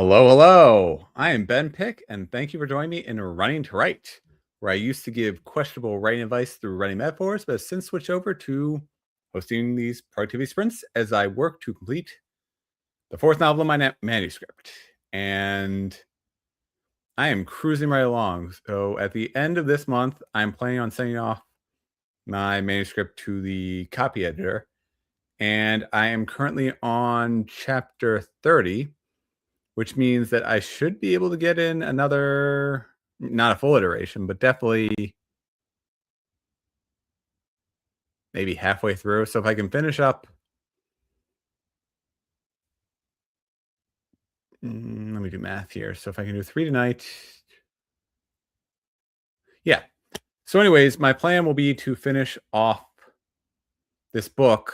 Hello, hello. I am Ben Pick, and thank you for joining me in Running to Write, where I used to give questionable writing advice through writing metaphors, but have since switched over to hosting these productivity sprints as I work to complete the fourth novel of my manuscript. And I am cruising right along. So at the end of this month, I'm planning on sending off my manuscript to the copy editor. And I am currently on chapter 30, which means that I should be able to get in another, not a full iteration, but definitely maybe halfway through. So if I can finish up, let me do math here. So if I can do 3 tonight, yeah. So anyways, my plan will be to finish off this book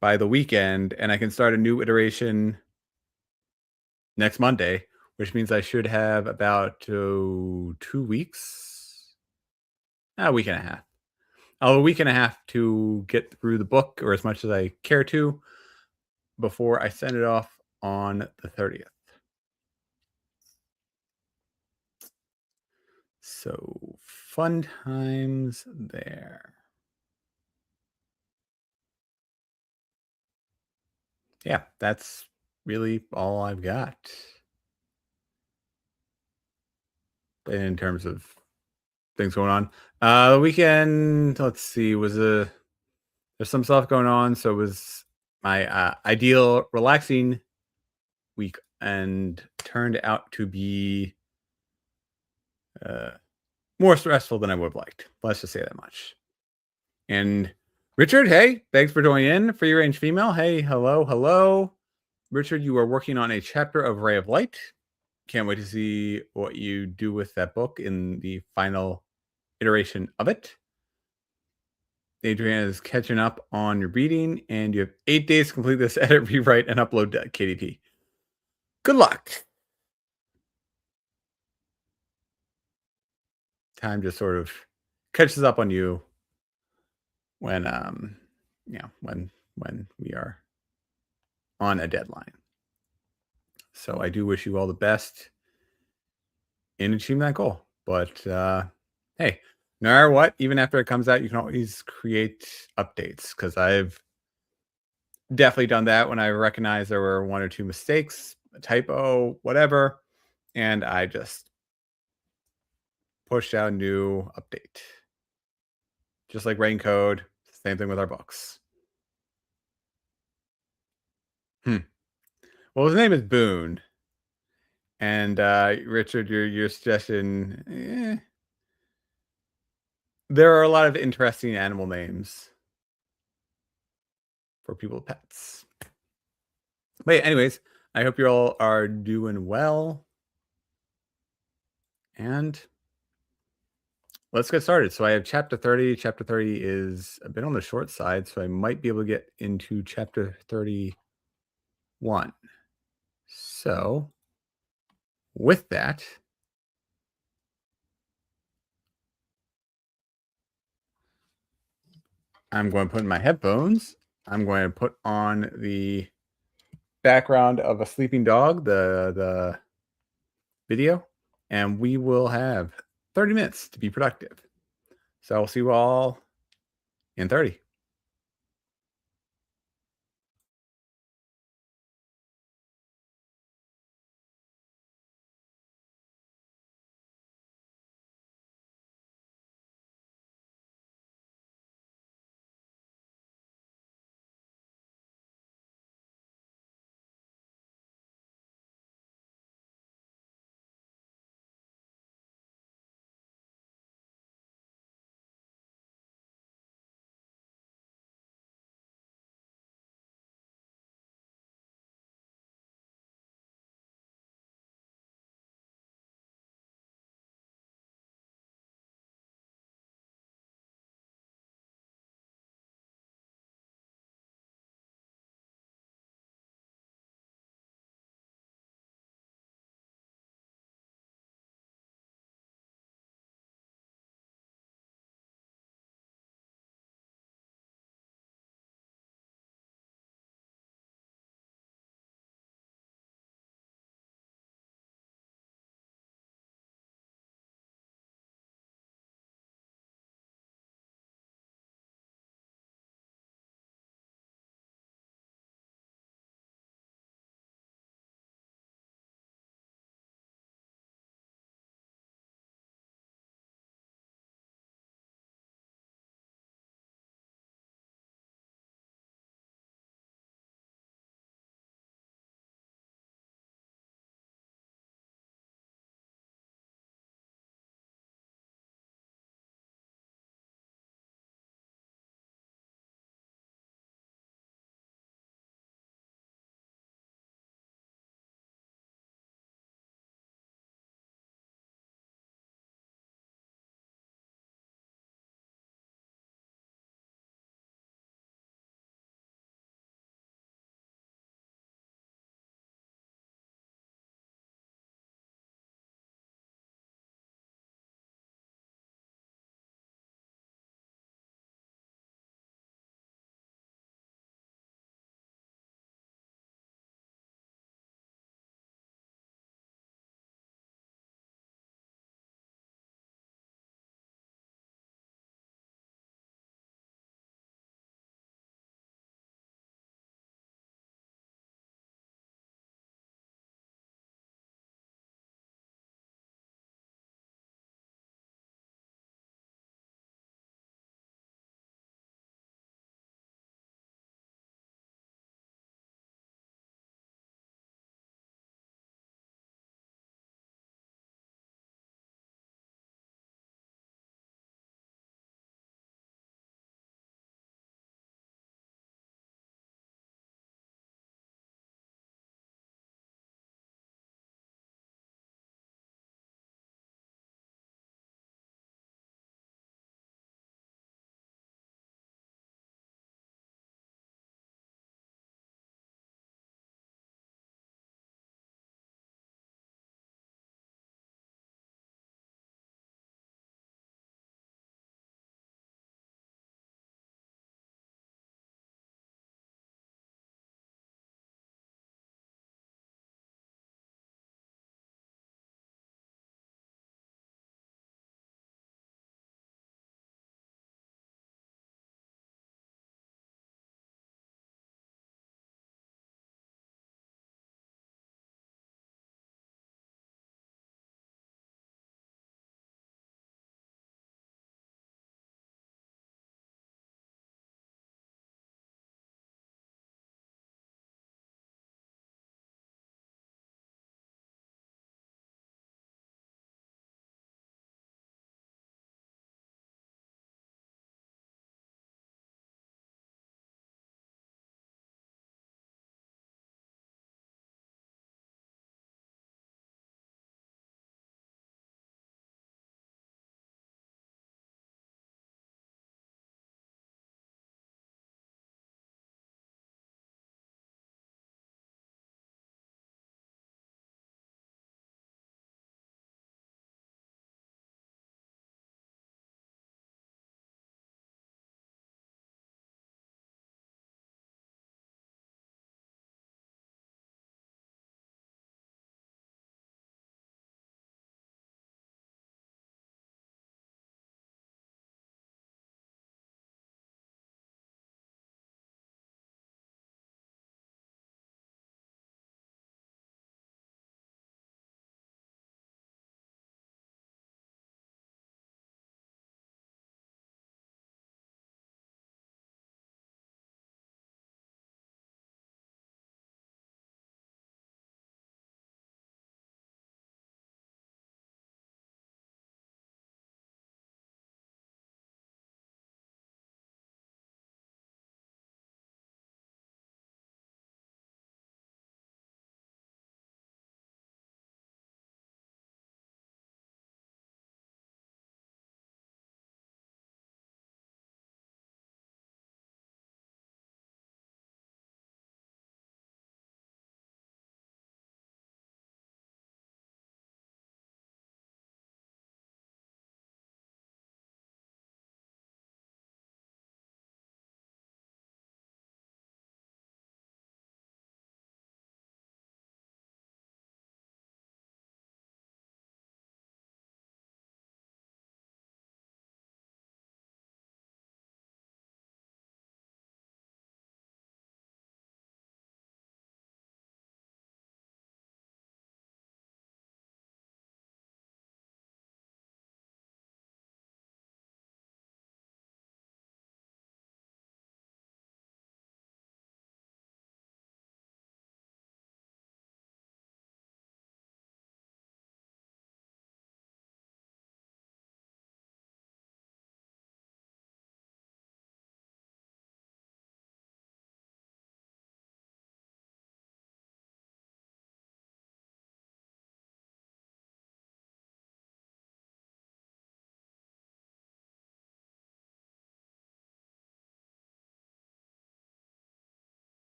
by the weekend, and I can start a new iteration next Monday, which means I should have about 2 weeks, a week and a half. A week and a half to get through the book, or as much as I care to, before I send it off on the 30th. So fun times there. Yeah, that's really all I've got. In terms of things going on. The weekend, let's see, there's some stuff going on. So it was my ideal relaxing week and turned out to be uh, more stressful than I would have liked. Let's just say that much. And Richard, hey, thanks for joining in. Free range female. Hey, hello, hello. Richard, you are working on a chapter of Ray of Light. Can't wait to see what you do with that book in the final iteration of it. Adriana is catching up on your reading, and you have 8 days to complete this edit, rewrite, and upload to KDP. Good luck. Time just sort of catches up on you when when we are on a deadline. So I do wish you all the best in achieving that goal. But hey, no matter what, even after it comes out, you can always create updates, because I've definitely done that when I recognized there were 1 or 2 mistakes, a typo, whatever, and I just pushed out a new update. Just like writing code, same thing with our books. Well, his name is Boone. And Richard, your suggestion, there are a lot of interesting animal names for people with pets. But anyways, I hope you all are doing well. And let's get started. So I have chapter 30. Chapter 30 is a bit on the short side, so I might be able to get into chapter 31. So with that, I'm going to put in my headphones. I'm going to put on the background of a sleeping dog, the video, and we will have 30 minutes to be productive. So I'll see you all in 30.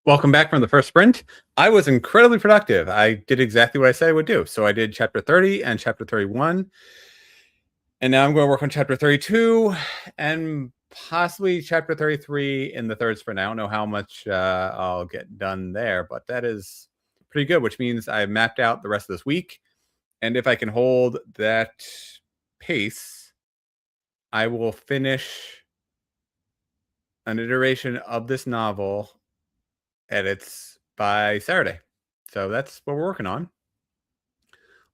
Welcome back from the first sprint. I was incredibly productive. I did exactly what I said I would do. So I did chapter 30 and chapter 31. And now I'm going to work on chapter 32 and possibly chapter 33 in the third sprint. I don't know how much I'll get done there, but that is pretty good, which means I've mapped out the rest of this week. And if I can hold that pace, I will finish an iteration of this novel edits by Saturday. So that's what we're working on.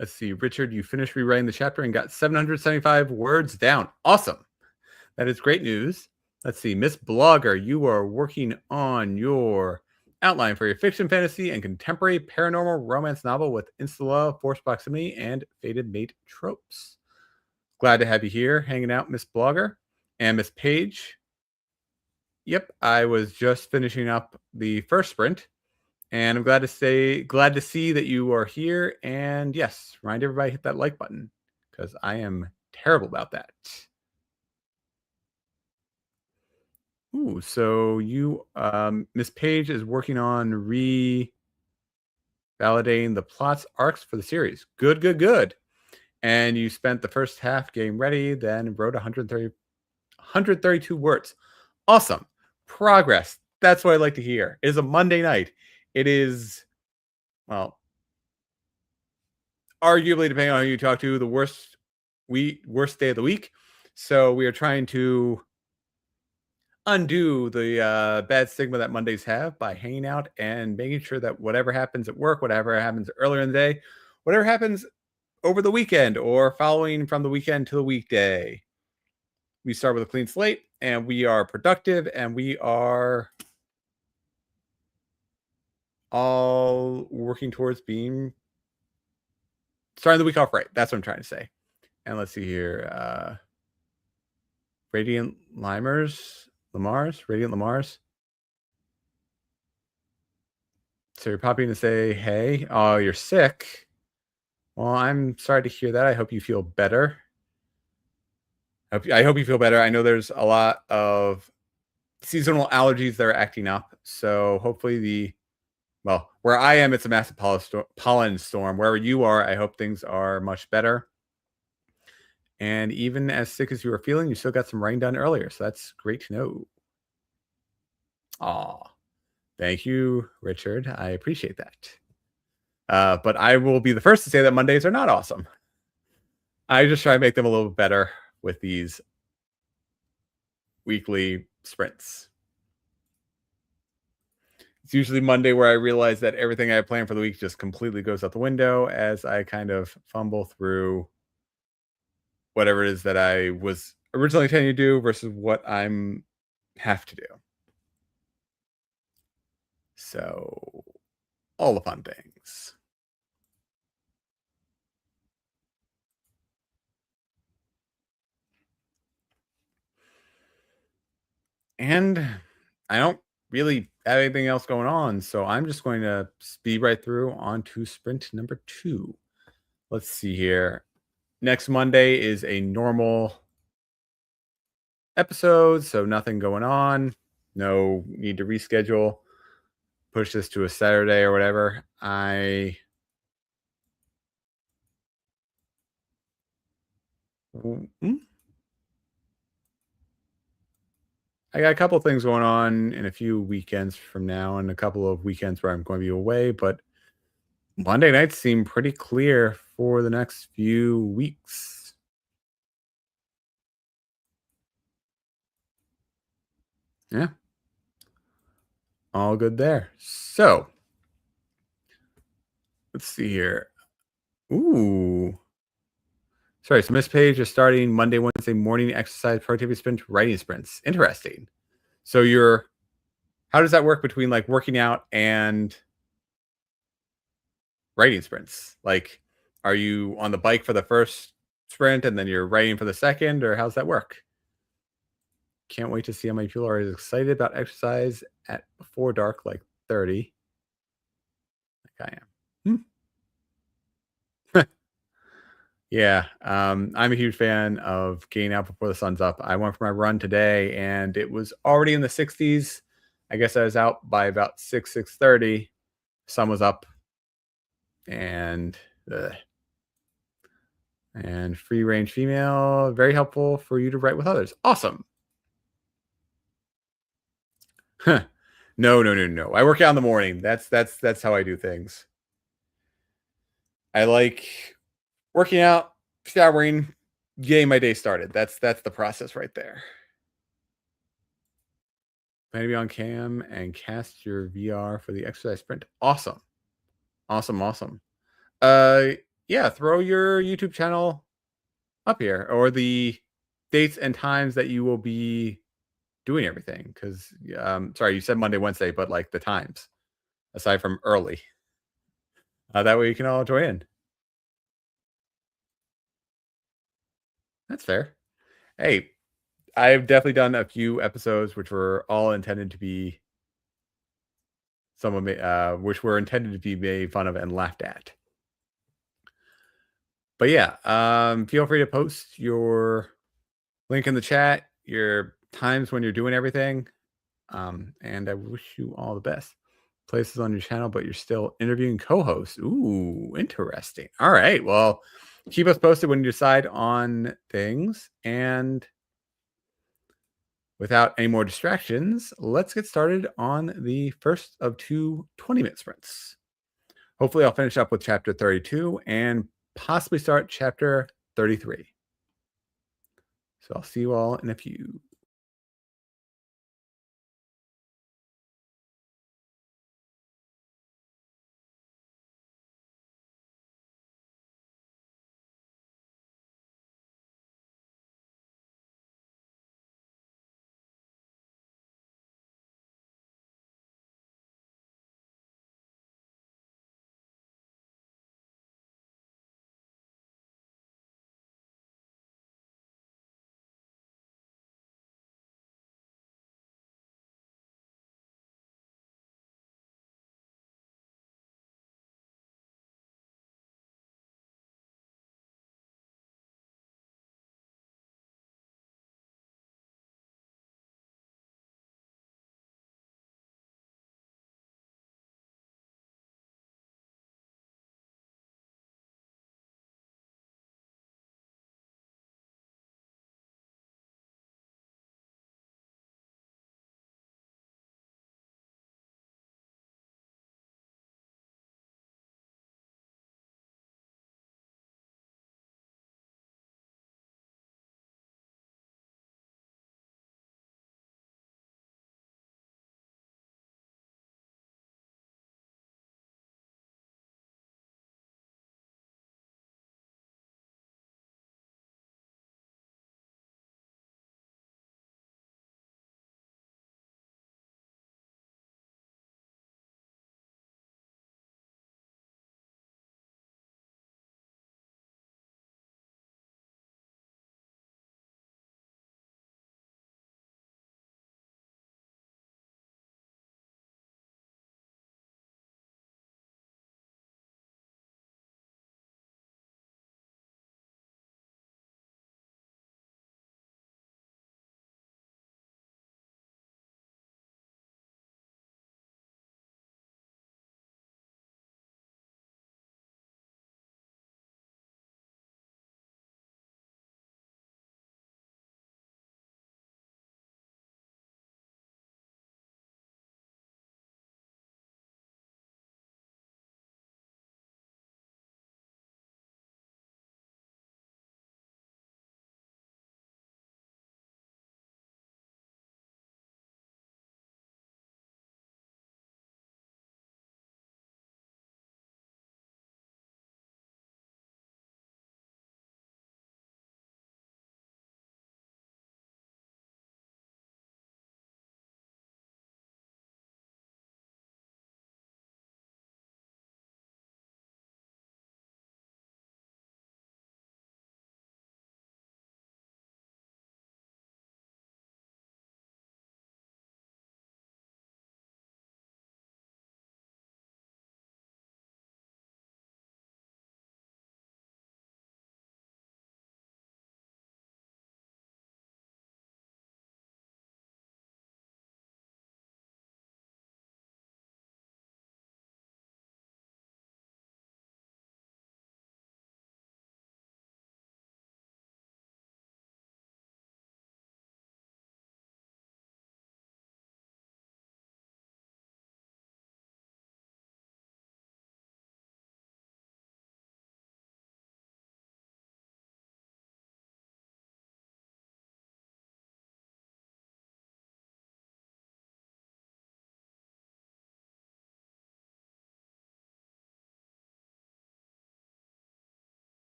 Let's see, Richard, you finished rewriting the chapter and got 775 words down. Awesome. That is great news. Let's see, Miss Blogger, you are working on your outline for your fiction, fantasy, and contemporary paranormal romance novel with insta-love, forced proximity, and fated mate tropes. Glad to have you here hanging out, Miss Blogger. And Miss Page, yep, I was just finishing up the first sprint, and I'm glad to see that you are here. And yes, remind everybody to hit that like button because I am terrible about that. Ooh, so you, Miss Page is working on validating the plots arcs for the series. Good, good, good. And you spent the first half getting ready, then wrote 132 words. Awesome. Progress. That's what I like to hear. It is a Monday night. It is, well, arguably, depending on who you talk to, the worst day of the week. So we are trying to undo the bad stigma that Mondays have by hanging out and making sure that whatever happens at work, whatever happens earlier in the day, whatever happens over the weekend or following from the weekend to the weekday, we start with a clean slate and we are productive and we are all working towards starting the week off right. That's what I'm trying to say. And let's see here. Radiant Lamars. So you're popping to say, hey, oh, you're sick. Well, I'm sorry to hear that. I hope you feel better. I hope you feel better. I know there's a lot of seasonal allergies that are acting up. So hopefully where I am, it's a massive pollen storm. Wherever you are, I hope things are much better. And even as sick as you were feeling, you still got some writing done earlier. So that's great to know. Aw, thank you, Richard. I appreciate that. But I will be the first to say that Mondays are not awesome. I just try to make them a little bit better with these weekly sprints. It's usually Monday where I realize that everything I planned for the week just completely goes out the window as I kind of fumble through whatever it is that I was originally intending to do versus what I'm have to do. So all the fun things. And I don't really have anything else going on, so I'm just going to speed right through on to sprint number 2. Let's see here. Next Monday is a normal episode, so nothing going on. No need to reschedule. Push this to a Saturday or whatever. I got a couple things going on in a few weekends from now and a couple of weekends where I'm going to be away, but Monday nights seem pretty clear for the next few weeks. Yeah. All good there. So let's see here. Ooh. Sorry, so Miss Page is starting Monday, Wednesday morning exercise productivity sprint writing sprints. Interesting. So how does that work between like working out and writing sprints? Like, are you on the bike for the first sprint and then you're writing for the second, or how's that work? Can't wait to see how many people are as excited about exercise at before dark, like 30. Like I am. Yeah, I'm a huge fan of getting out before the sun's up. I went for my run today, and it was already in the 60s. I guess I was out by about 6:30. Sun was up, and free range female, very helpful for you to write with others. Awesome. Huh. No, no, no, no. I work out in the morning. That's how I do things. I like working out, showering, getting my day started. That's the process right there. Plan to be on cam and cast your VR for the exercise sprint. Awesome. Awesome, awesome. Uh yeah, throw your YouTube channel up here, or the dates and times that you will be doing everything. Because sorry, you said Monday, Wednesday, but like the times aside from early. That way you can all join in. That's fair. Hey, I've definitely done a few episodes which were all intended to be which were intended to be made fun of and laughed at. But yeah, feel free to post your link in the chat, your times when you're doing everything. And I wish you all the best. Places on your channel, but you're still interviewing co-hosts. Ooh, interesting. All right. Well, keep us posted when you decide on things. And without any more distractions, let's get started on the first of two 20-minute sprints. Hopefully, I'll finish up with chapter 32 and possibly start chapter 33. So I'll see you all in a few.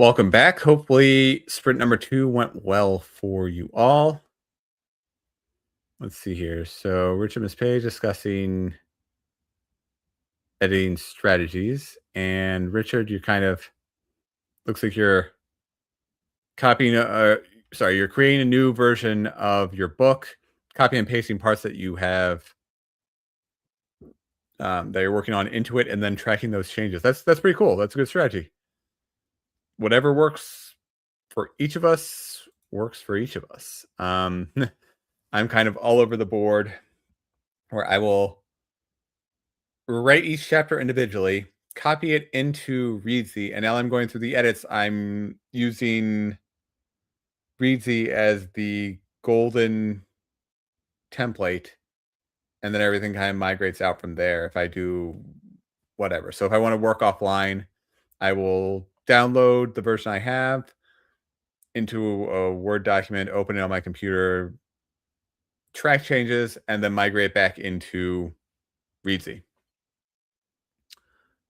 Welcome back. Hopefully, sprint number 2 went well for you all. Let's see here. So, Richard Miss Page discussing editing strategies. And Richard, you kind of looks like you're copying, you're creating a new version of your book, copying and pasting parts that you have that you're working on into it, and then tracking those changes. That's pretty cool. That's a good strategy. Whatever works for each of us works for each of us. I'm kind of all over the board where I will write each chapter individually, copy it into Readsy, and now I'm going through the edits. I'm using Readsy as the golden template, and then everything kind of migrates out from there if I do whatever. So if I want to work offline, I will download the version I have into a Word document, open it on my computer, track changes, and then migrate back into Readsy.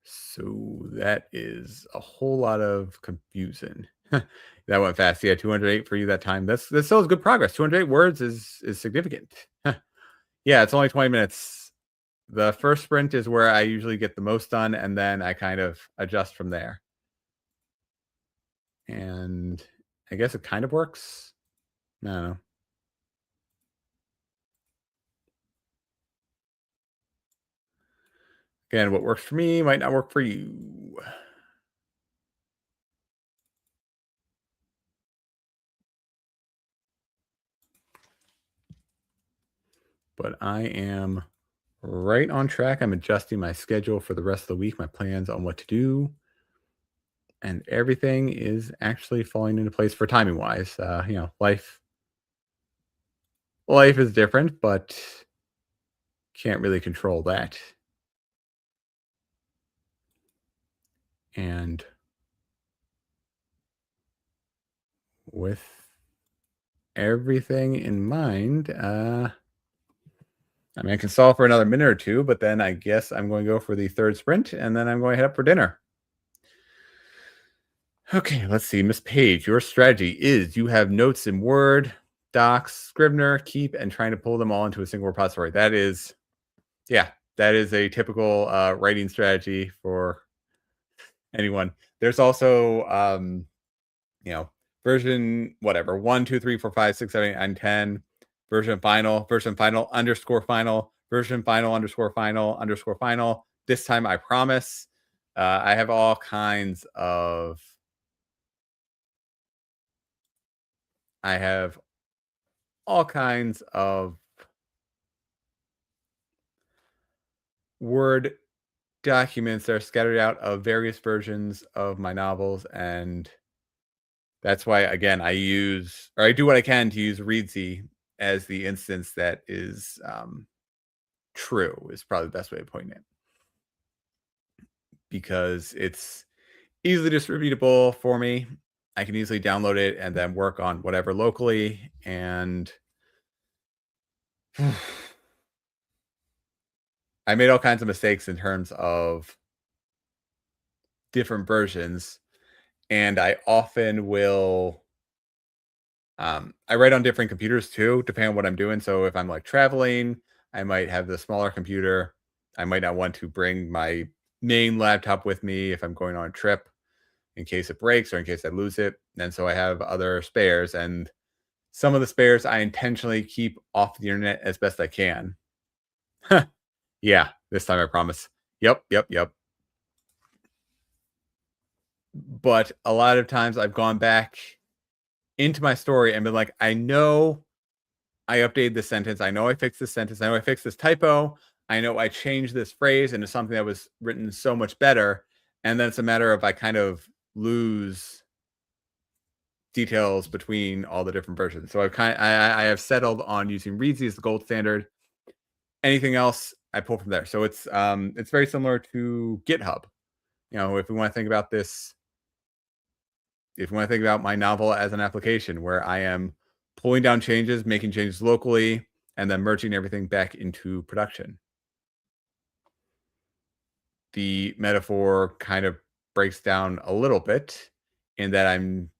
So that is a whole lot of confusion. That went fast. Yeah, 208 for you that time. That's still good progress. 208 words is significant. Yeah, it's only 20 minutes. The first sprint is where I usually get the most done, and then I kind of adjust from there. And I guess it kind of works. I don't know. Again, what works for me might not work for you. But I am right on track. I'm adjusting my schedule for the rest of the week, my plans on what to do. And everything is actually falling into place for timing wise. Life is different, but can't really control that. And with everything in mind, I can solve for another minute or two, but then I guess I'm going to go for the third sprint, and then I'm going to head up for dinner. Okay, let's see. Miss Page, your strategy is you have notes in Word, Docs, Scrivener, Keep, and trying to pull them all into a single repository. That is a typical writing strategy for anyone. There's also, version whatever 1, 2, 3, 4, 5, 6, 7, 8, 9, 10, version final underscore final, version final underscore final underscore final. This time, I promise. I have all kinds of. I have all kinds of Word documents that are scattered out of various versions of my novels, and that's why, again, I do what I can to use Readsy as the instance that is true, is probably the best way of putting it, because it's easily distributable for me. I can easily download it and then work on whatever locally, and I made all kinds of mistakes in terms of different versions, and I often will I write on different computers too, depending on what I'm doing. So if I'm like traveling, I might have the smaller computer. I might not want to bring my main laptop with me if I'm going on a trip in case it breaks or in case I lose it. And so I have other spares, and some of the spares I intentionally keep off the internet as best I can. Yeah, this time I promise. Yep. But a lot of times I've gone back into my story and been like, I know I updated this sentence. I know I fixed this sentence. I know I fixed this typo. I know I changed this phrase into something that was written so much better. And then it's a matter of I kind of lose details between all the different versions. So I have settled on using Readsy as the gold standard. Anything else I pull from there. So it's very similar to GitHub. If we want to think about this, if we want to think about my novel as an application where I am pulling down changes, making changes locally, and then merging everything back into production. The metaphor kind of breaks down a little bit in that I'm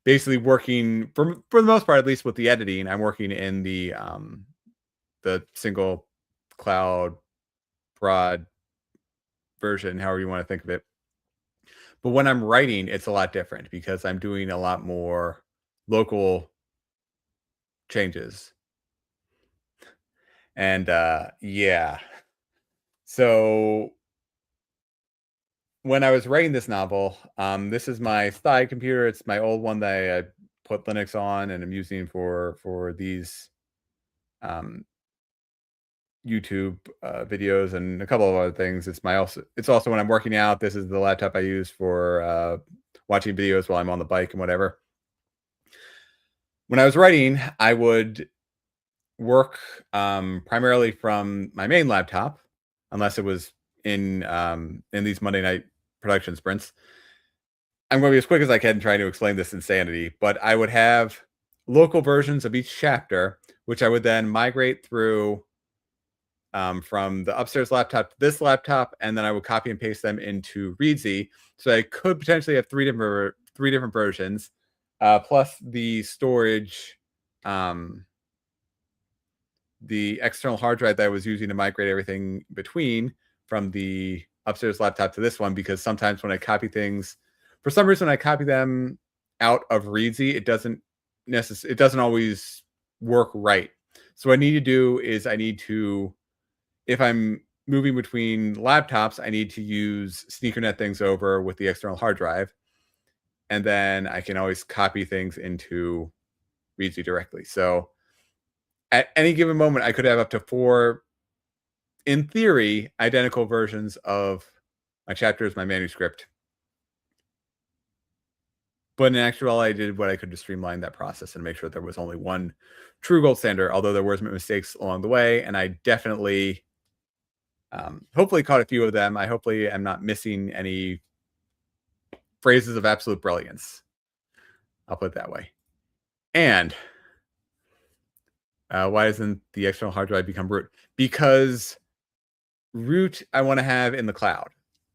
basically working for the most part, at least with the editing, I'm working in the single cloud broad version, however you want to think of it. But when I'm writing, it's a lot different because I'm doing a lot more local changes. And yeah. So when I was writing this novel, this is my side computer. It's my old one that I put Linux on and I'm using for these um, YouTube videos and a couple of other things. It's also when I'm working out. This is the laptop I use for watching videos while I'm on the bike and whatever. When I was writing, I would work primarily from my main laptop, unless it was in these Monday night production sprints. I'm going to be as quick as I can trying to explain this insanity, but I would have local versions of each chapter, which I would then migrate through from the upstairs laptop to this laptop, and then I would copy and paste them into Readsy. So I could potentially have three different versions, plus the storage, the external hard drive that I was using to migrate everything between from the upstairs laptop to this one. Because sometimes when I copy things, for some reason, when I copy them out of Readsy, it doesn't always work right. So what I need to do is if I'm moving between laptops, I need to use sneakernet things over with the external hard drive. And then I can always copy things into Readsy directly. So at any given moment, I could have up to 4, in theory, identical versions of my chapters, my manuscript. But in actuality, I did what I could to streamline that process and make sure there was only one true gold standard, although there were mistakes along the way. And I definitely hopefully caught a few of them. I hopefully am not missing any phrases of absolute brilliance. I'll put it that way. And why doesn't the external hard drive become root? Because root I want to have in the cloud.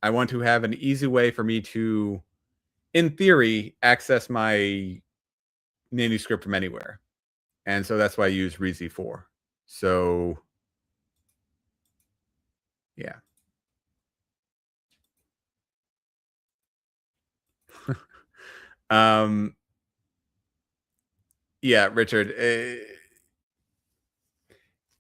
I want to have an easy way for me to, in theory, access my manuscript from anywhere. And so that's why I use Readsy for. So yeah. Yeah, Richard,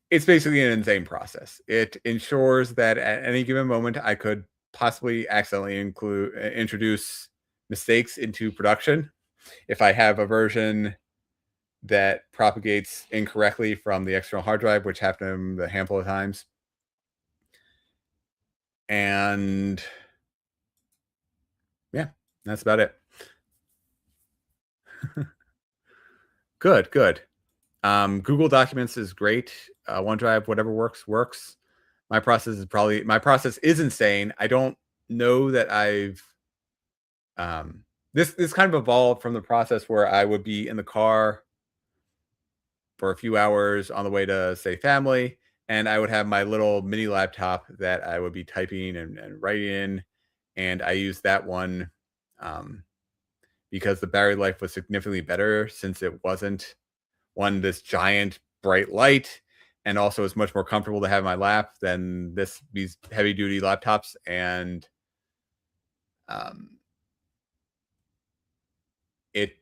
it's basically an insane process. It ensures that at any given moment, I could possibly accidentally introduce mistakes into production. If I have a version that propagates incorrectly from the external hard drive, which happened a handful of times. And yeah, that's about it. Good. Google Documents is great. OneDrive, whatever works. My process is insane. I don't know that I've this kind of evolved from the process where I would be in the car for a few hours on the way to, say, family, and I would have my little mini laptop that I would be typing and writing in, and I used that one because the battery life was significantly better since it wasn't this giant bright light, and also it's much more comfortable to have in my lap than these heavy duty laptops. And it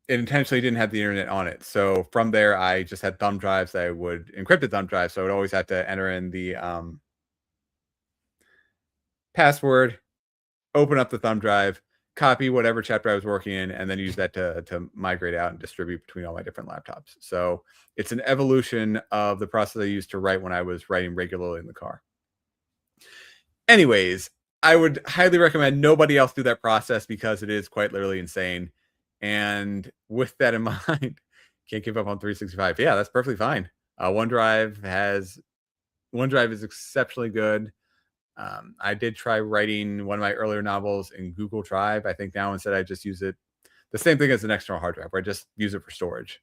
intentionally didn't have the internet on it. So from there, I just had thumb drives. I would encrypted thumb drives, so I would always have to enter in the password, open up the thumb drive, copy whatever chapter I was working in, and then use that to migrate out and distribute between all my different laptops. So it's an evolution of the process I used to write when I was writing regularly in the car. Anyways, I would highly recommend nobody else do that process because it is quite literally insane. And with that in mind, can't give up on 365. Yeah, that's perfectly fine. OneDrive is exceptionally good. I did try writing one of my earlier novels in Google Drive. I think now instead I just use it, the same thing as an external hard drive, where I just use it for storage.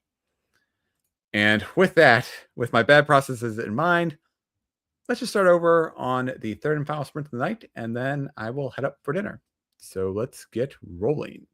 And with that, with my bad processes in mind, let's just start over on the third and final sprint of the night, and then I will head up for dinner. So let's get rolling.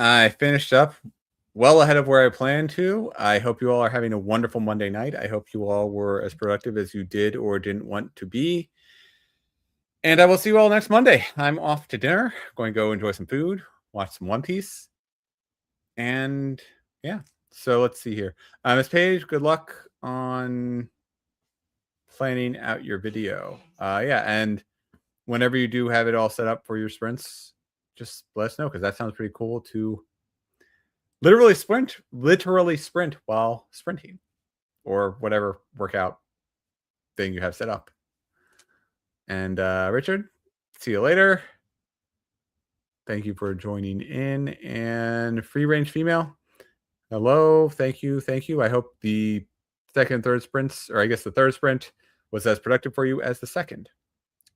I finished up well ahead of where I planned to. I hope you all are having a wonderful Monday night. I hope you all were as productive as you did or didn't want to be. And I will see you all next Monday. I'm off to dinner, going to go enjoy some food, watch some One Piece. And yeah, so let's see here. Miss Paige, good luck on planning out your video. Yeah, and whenever you do have it all set up for your sprints, just let us know because that sounds pretty cool to literally sprint while sprinting or whatever workout thing you have set up. And Richard, see you later. Thank you for joining in. And free range female, hello. Thank you. Thank you. I hope the second and third sprints, or I guess the third sprint, was as productive for you as the second.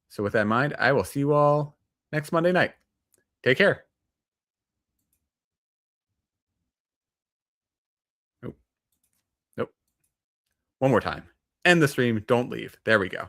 So with that in mind, I will see you all next Monday night. Take care. Nope. Nope. One more time. End the stream. Don't leave. There we go.